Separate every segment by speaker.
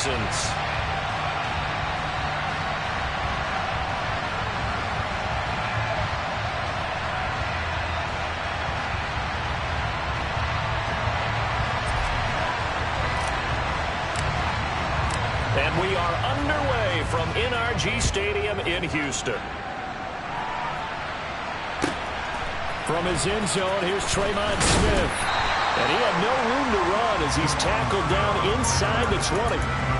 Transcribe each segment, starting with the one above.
Speaker 1: Texans. And we are underway from NRG Stadium in Houston. From his end zone, here's Tremont Smith. And he had no room to run as he's tackled down inside the 20.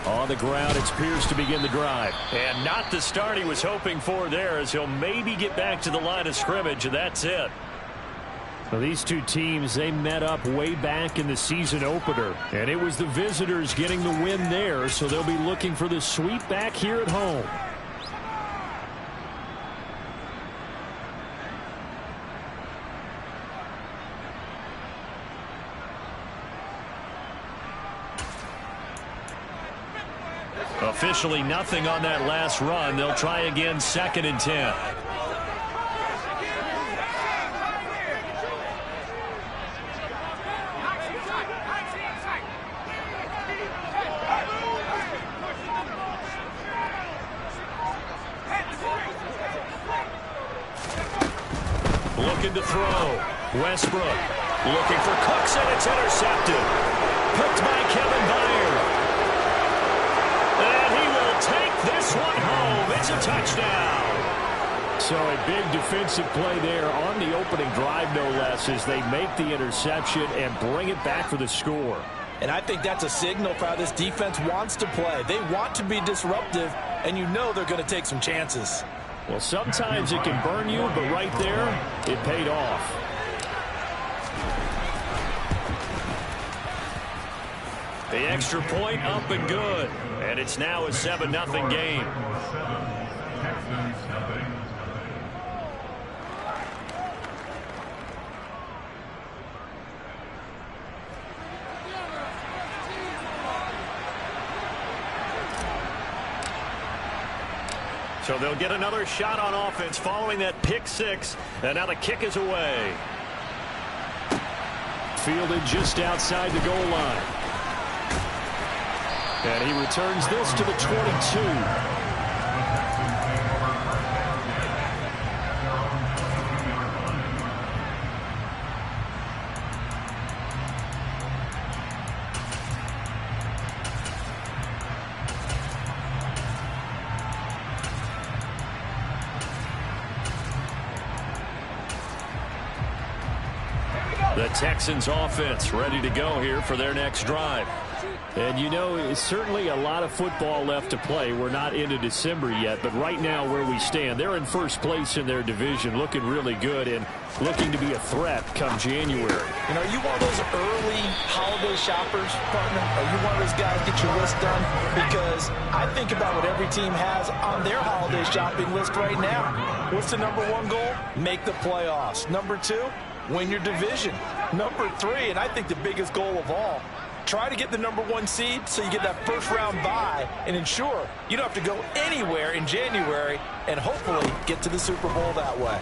Speaker 1: On the ground, it's Pierce to begin the drive. And not the start he was hoping for there, as he'll maybe get back to the line of scrimmage, and that's it. Well, these two teams, they met up way back in the season opener. And it was the visitors getting the win there, so they'll be looking for the sweep back here at home. Officially nothing on that last run. They'll try again, 2nd and 10. Looking to throw. Westbrook looking for Cooks, and it's intercepted. Picked by Kevin Byard. Take this one home. It's a touchdown. So a big defensive play there on the opening drive, no less, as they make the interception and bring it back for the score.
Speaker 2: And I think that's a signal for how this defense wants to play. They want to be disruptive, and you know they're going to take some chances.
Speaker 1: Well, sometimes it can burn you, but right there, it paid off. The extra point up and good. And it's now a 7-0 game. So they'll get another shot on offense following that pick six. And now the kick is away. Fielded just outside the goal line. And he returns this to the 22. The Texans offense ready to go here for their next drive. And you know, it's certainly a lot of football left to play. We're not into December yet, but right now where we stand, they're in first place in their division, looking really good and looking to be a threat come January.
Speaker 2: You know, are you one of those early holiday shoppers, partner? Are you one of those guys get your list done? Because I think about what every team has on their holiday shopping list right now. What's the #1 goal? Make the playoffs. #2, win your division. #3, and I think the biggest goal of all, try to get the #1 seed so you get that first-round bye and ensure you don't have to go anywhere in January and hopefully get to the Super Bowl that way.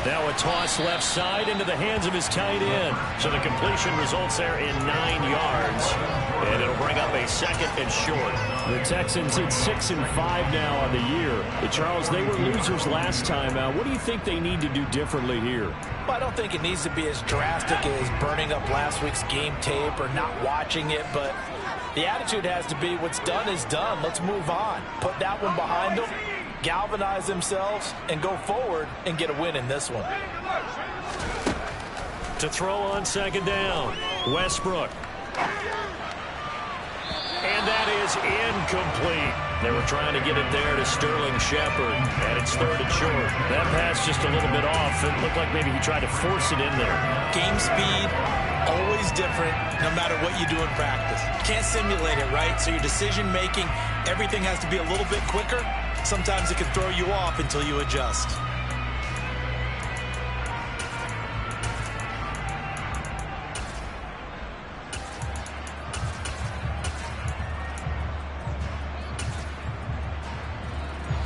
Speaker 1: Now a toss left side into the hands of his tight end. So the completion results there in 9 yards. And it'll bring up a 2nd and short. The Texans at 6-5 now on the year. Charles, they were losers last time out. What do you think they need to do differently here?
Speaker 2: Well, I don't think it needs to be as drastic as burning up last week's game tape or not watching it, but the attitude has to be what's done is done. Let's move on. Put that one behind them, galvanize themselves, and go forward and get a win in this one.
Speaker 1: To throw on 2nd down, Westbrook. And that that is incomplete. They were trying to get it there to Sterling Shepard, and it's 3rd and short. That pass just a little bit off. It looked like maybe he tried to force it in there.
Speaker 2: Game speed, always different, no matter what you do in practice. You can't simulate it, right? So your decision-making, everything has to be a little bit quicker. Sometimes it can throw you off until you adjust.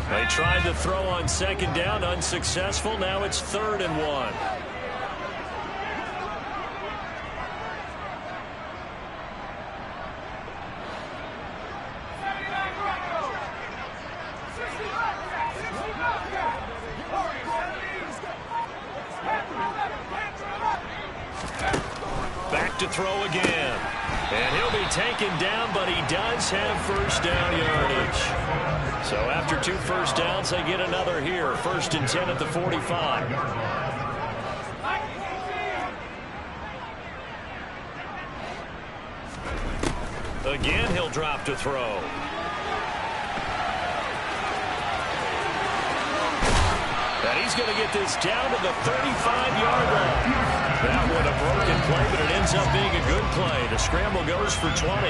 Speaker 1: They tried to throw on 2nd down, unsuccessful. Now it's 3rd and 1. Back to throw again. And he'll be taken down, but he does have 1st down yardage. So after 2 first downs, they get another here. 1st and 10 at the 45. Again, he'll drop to throw. And he's going to get this down to the 35-yard line. That one a broken play, but it ends up being a good play. The scramble goes for 20.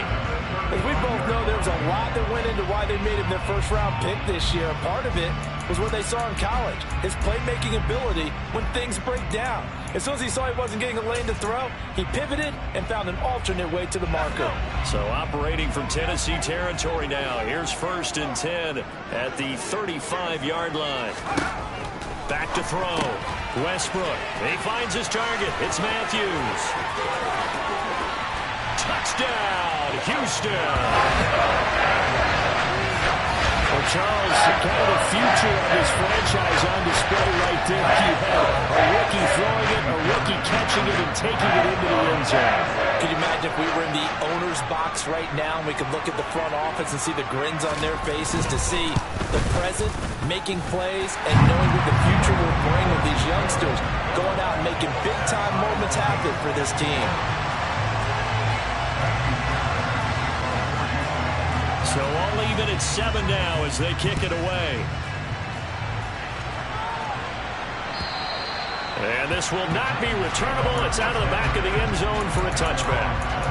Speaker 2: As we both know, there was a lot that went into why they made him their 1st-round pick this year. Part of it was what they saw in college, his playmaking ability when things break down. As soon as he saw he wasn't getting a lane to throw, he pivoted and found an alternate way to the marker.
Speaker 1: So operating from Tennessee territory now. Here's 1st and 10 at the 35-yard line. Back to throw. Westbrook. He finds his target. It's Matthews. Touchdown, Houston.
Speaker 3: Well, Charles, kind of the future of this franchise on display right there. You have a rookie throwing it, a rookie catching it, and taking it into the end zone.
Speaker 2: Could you imagine if we were in the owner's box right now and we could look at the front office and see the grins on their faces to see the present making plays and knowing what the future will bring with these youngsters going out and making big-time moments happen for this team.
Speaker 1: So all even at 7 now as they kick it away. And this will not be returnable. It's out of the back of the end zone for a touchback.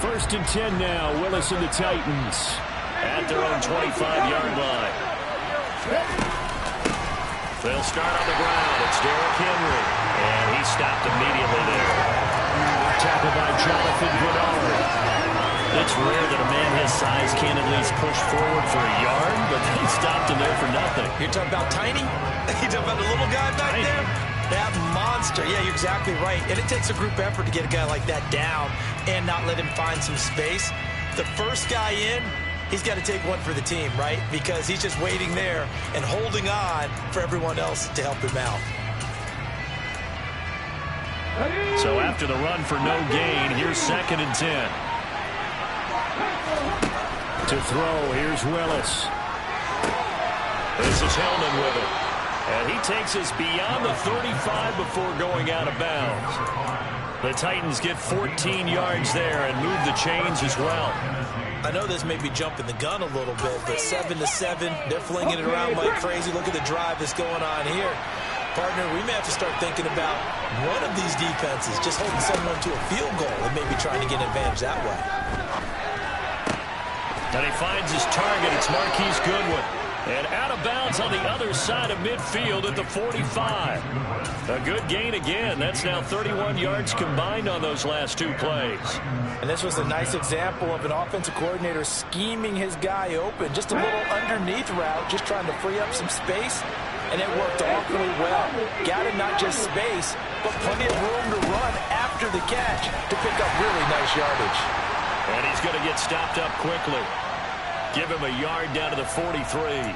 Speaker 3: First and 10 now. Willis and the Titans
Speaker 1: at their own 25-yard line. They'll start on the ground. It's Derrick Henry. And he stopped immediately there.
Speaker 3: Tackled by Jonathan Bernard.
Speaker 1: It's rare that a man his size can't at least push forward for a yard, but he stopped him there for nothing.
Speaker 2: You're talking about tiny? You're talking about the little guy back there? That monster. Yeah, you're exactly right. And it takes a group effort to get a guy like that down and not let him find some space. The first guy in, he's got to take one for the team, right? Because he's just waiting there and holding on for everyone else to help him out.
Speaker 1: So after the run for no gain, here's 2nd and 10.
Speaker 3: To throw, here's Willis.
Speaker 1: This is Hellman with it. And he takes us beyond the 35 before going out of bounds. The Titans get 14 yards there and move the chains as well.
Speaker 2: I know this may be jumping the gun a little bit, but 7-7, they're flinging it around like crazy. Look at the drive that's going on here. Partner, we may have to start thinking about one of these defenses just holding someone to a field goal and maybe trying to get an advantage that way.
Speaker 1: And he finds his target. It's Marquise Goodwin. And out of bounds on the other side of midfield at the 45. A good gain again. That's now 31 yards combined on those last 2 plays.
Speaker 2: And this was a nice example of an offensive coordinator scheming his guy open. Just a little underneath route, just trying to free up some space. And it worked awfully well. Got him not just space, but plenty of room to run after the catch to pick up really nice yardage.
Speaker 1: And he's going to get stopped up quickly. Give him a yard down to the 43.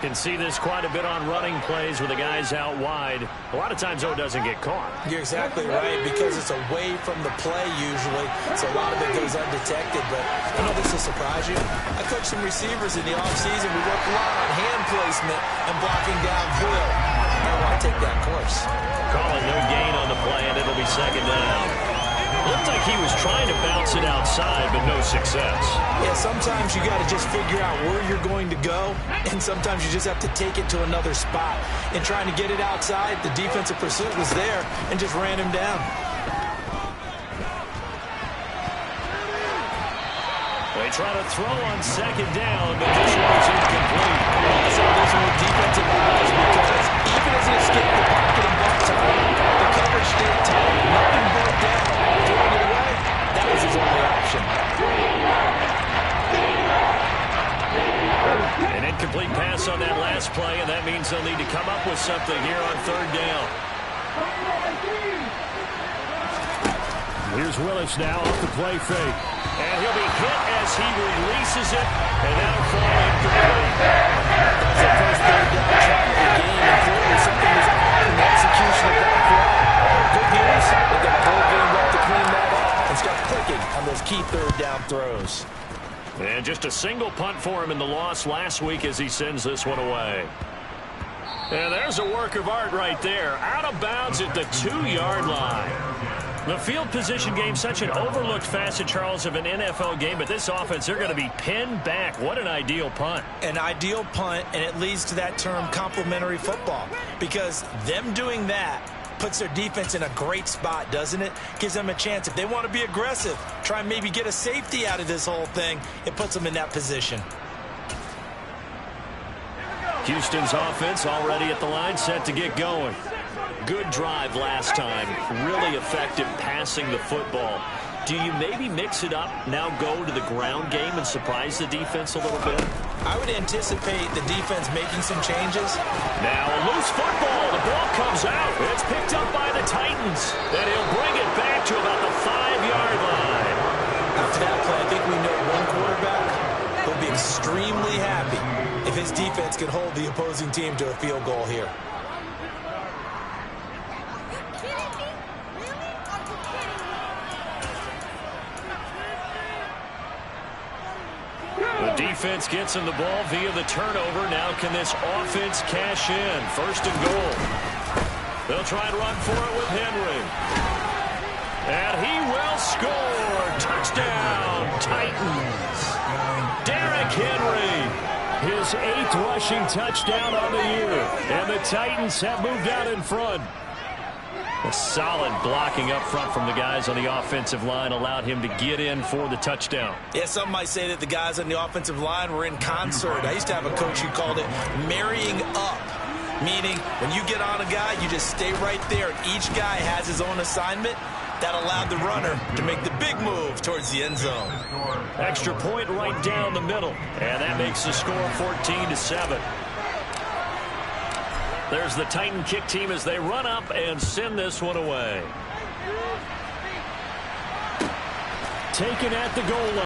Speaker 1: Can see this quite a bit on running plays with the guys out wide. A lot of times, though, it doesn't get caught.
Speaker 2: You're exactly right, because it's away from the play usually, so a lot of it goes undetected. But I know this will surprise you. I coached some receivers in the offseason. We worked a lot on hand placement and blocking downfield. I don't want to take that course.
Speaker 1: Calling no gain on the play, and it'll be second down. Looked like he was trying to bounce it outside, but no success.
Speaker 2: Yeah, sometimes you got to just figure out where you're going to go, and sometimes you just have to take it to another spot. In trying to get it outside, the defensive pursuit was there and just ran him down.
Speaker 1: They try to throw on second down, but this one's incomplete.
Speaker 2: I saw this one with defensive eyes because even as he escaped the pocket and back to home, the coverage stayed tight. Nothing broke down. Throwing it away, that was his only option.
Speaker 1: An incomplete pass on that last play, and that means they'll need to come up with something here on third down.
Speaker 3: Here's Willis now off the play fake.
Speaker 1: And he'll be hit as he releases it, and that'll fall incomplete.
Speaker 2: That's the first third down try of the game, and clearly something was off in the execution of that play. Good news, they've got the whole game left to clean that up and start clicking on those key third down throws.
Speaker 1: And just a single punt for him in the loss last week as he sends this one away. And there's a work of art right there. Out of bounds at the 2-yard line. The field position game, such an overlooked facet, Charles, of an NFL game, but this offense, they're going to be pinned back. What an ideal punt.
Speaker 2: An ideal punt, and it leads to that term complementary football, because them doing that puts their defense in a great spot, doesn't it? Gives them a chance. If they want to be aggressive, try and maybe get a safety out of this whole thing, it puts them in that position.
Speaker 1: Houston's offense already at the line, set to get going. Good drive last time. Really effective passing the football. Do you maybe mix it up, now go to the ground game and surprise the defense a little bit?
Speaker 2: I would anticipate the defense making some changes.
Speaker 1: Now a loose football. The ball comes out. It's picked up by the Titans. And he'll bring it back to about the 5-yard line.
Speaker 2: After that play, I think we know one quarterback will be extremely happy if his defense can hold the opposing team to a field goal here.
Speaker 1: The defense gets him the ball via the turnover. Now can this offense cash in? First and goal. They'll try and run for it with Henry. And he will score. Touchdown, Titans. Derrick Henry.
Speaker 3: His 8th rushing touchdown on the year. And the Titans have moved out in front.
Speaker 1: A solid blocking up front from the guys on the offensive line allowed him to get in for the touchdown.
Speaker 2: Yeah, some might say that the guys on the offensive line were in concert. I used to have a coach who called it marrying up, meaning when you get on a guy, you just stay right there. Each guy has his own assignment. That allowed the runner to make the big move towards the end zone.
Speaker 1: Extra point right down the middle, and that makes the score 14-7. There's the Titan kick team as they run up and send this one away.
Speaker 3: Taken at the goal line.